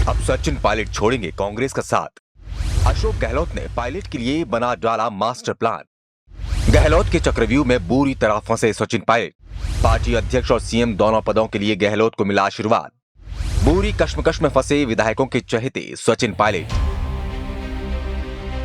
अब सचिन पायलट छोड़ेंगे कांग्रेस का साथ। अशोक गहलोत ने पायलट के लिए बना डाला मास्टर प्लान। गहलोत के चक्रव्यूह में बुरी तरह फंसे सचिन पायलट। पार्टी अध्यक्ष और सीएम दोनों पदों के लिए गहलोत को मिला आशीर्वाद। बुरी कश्मकश में फंसे विधायकों के चहेते सचिन पायलट।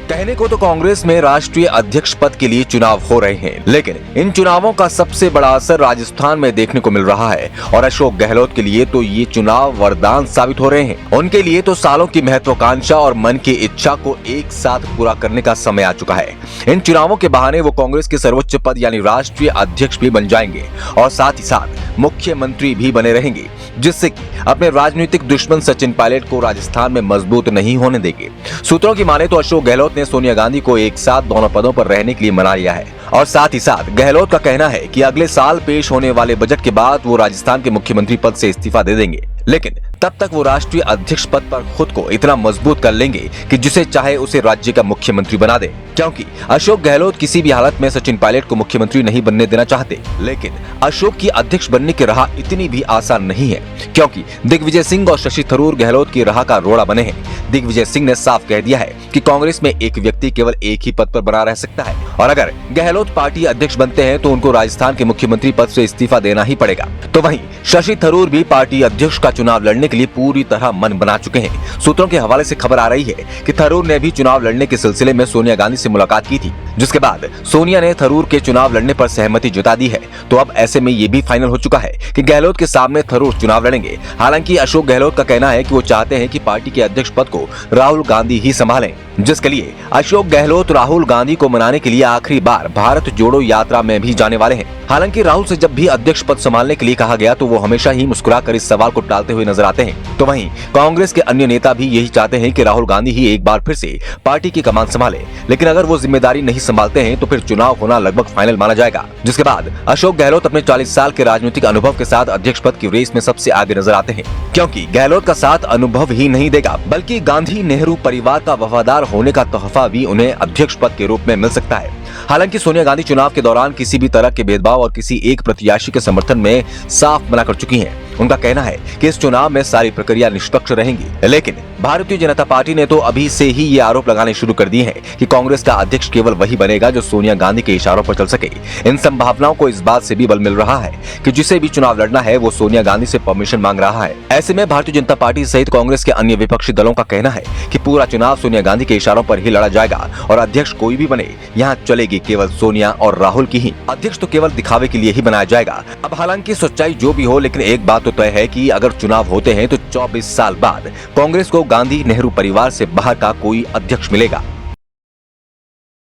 कहने को तो कांग्रेस में राष्ट्रीय अध्यक्ष पद के लिए चुनाव हो रहे हैं, लेकिन इन चुनावों का सबसे बड़ा असर राजस्थान में देखने को मिल रहा है और अशोक गहलोत के लिए तो ये चुनाव वरदान साबित हो रहे हैं। उनके लिए तो सालों की महत्वाकांक्षा और मन की इच्छा को एक साथ पूरा करने का समय आ चुका है। इन चुनावों के बहाने वो कांग्रेस के सर्वोच्च पद यानी राष्ट्रीय अध्यक्ष भी बन जाएंगे और साथ ही साथ मुख्यमंत्री भी बने रहेंगे, जिससे कि अपने राजनीतिक दुश्मन सचिन पायलट को राजस्थान में मजबूत नहीं होने देंगे। सूत्रों की माने तो अशोक गहलोत ने सोनिया गांधी को एक साथ दोनों पदों पर रहने के लिए मना लिया है और साथ ही साथ गहलोत का कहना है कि अगले साल पेश होने वाले बजट के बाद वो राजस्थान के मुख्यमंत्री पद से इस्तीफा दे देंगे, लेकिन तब तक वो राष्ट्रीय अध्यक्ष पद पर खुद को इतना मजबूत कर लेंगे कि जिसे चाहे उसे राज्य का मुख्यमंत्री बना दे। क्योंकि अशोक गहलोत किसी भी हालत में सचिन पायलट को मुख्यमंत्री नहीं बनने देना चाहते, लेकिन अशोक की अध्यक्ष बनने की राह इतनी भी आसान नहीं है, क्योंकि दिग्विजय सिंह और शशि थरूर गहलोत की राह का रोड़ा बने हैं। दिग्विजय सिंह ने साफ कह दिया है कि कांग्रेस में एक व्यक्ति केवल एक ही पद पर बना रह सकता है और अगर गहलोत पार्टी अध्यक्ष बनते हैं तो उनको राजस्थान के मुख्यमंत्री पद से इस्तीफा देना ही पड़ेगा। तो वहीं शशि थरूर भी पार्टी अध्यक्ष का चुनाव लड़ने के लिए पूरी तरह मन बना चुके हैं। सूत्रों के हवाले से खबर आ रही है कि थरूर ने भी चुनाव लड़ने के सिलसिले में सोनिया गांधी से मुलाकात की थी, जिसके बाद सोनिया ने थरूर के चुनाव लड़ने पर सहमति जता दी है। तो अब ऐसे में ये भी फाइनल हो चुका है कि गहलोत के सामने थरूर चुनाव लड़ेंगे। हालांकि अशोक गहलोत का कहना है कि वो चाहते हैं कि पार्टी के अध्यक्ष पद को राहुल गांधी ही संभालें, जिसके लिए अशोक गहलोत राहुल गांधी को मनाने के लिए आखिरी बार भारत जोड़ो यात्रा में भी जाने वाले हैं। हालांकि राहुल से जब भी अध्यक्ष पद संभालने के लिए कहा गया तो वो हमेशा ही मुस्कुराकर इस सवाल को टालते हुए नजर आते हैं। तो वहीं कांग्रेस के अन्य नेता भी यही चाहते हैं कि राहुल गांधी ही एक बार फिर से पार्टी की कमान संभाले, लेकिन अगर वो जिम्मेदारी नहीं संभालते हैं तो फिर चुनाव होना लगभग फाइनल माना जाएगा। जिसके बाद अशोक गहलोत अपने 40 साल के राजनीतिक अनुभव के साथ अध्यक्ष पद की रेस में सबसे आगे नजर आते हैं, क्योंकि गहलोत का साथ अनुभव ही नहीं देगा बल्कि गांधी नेहरू परिवार का वफादार होने का तोहफा भी उन्हें अध्यक्ष पद के रूप में मिल सकता है। हालांकि सोनिया गांधी चुनाव के दौरान किसी भी तरह के भेदभाव और किसी एक प्रत्याशी के समर्थन में साफ मना कर चुकी हैं। उनका कहना है कि इस चुनाव में सारी प्रक्रिया निष्पक्ष रहेंगी, लेकिन भारतीय जनता पार्टी ने तो अभी से ही ये आरोप लगाने शुरू कर दिए हैं कि कांग्रेस का अध्यक्ष केवल वही बनेगा जो सोनिया गांधी के इशारों पर चल सके। इन संभावनाओं को इस बात से भी बल मिल रहा है कि जिसे भी चुनाव लड़ना है वो सोनिया गांधी से परमिशन मांग रहा है। ऐसे में भारतीय जनता पार्टी सहित कांग्रेस के अन्य विपक्षी दलों का कहना है कि पूरा चुनाव सोनिया गांधी के इशारों पर ही लड़ा जाएगा और अध्यक्ष कोई भी बने, यहाँ चलेगी केवल सोनिया और राहुल की ही। अध्यक्ष तो केवल दिखावे के लिए ही बनाया जाएगा। अब हालांकि सच्चाई जो भी हो, लेकिन एक बात तो तय है कि अगर चुनाव होते हैं तो 24 साल बाद कांग्रेस को गांधी नेहरू परिवार से बाहर का कोई अध्यक्ष मिलेगा।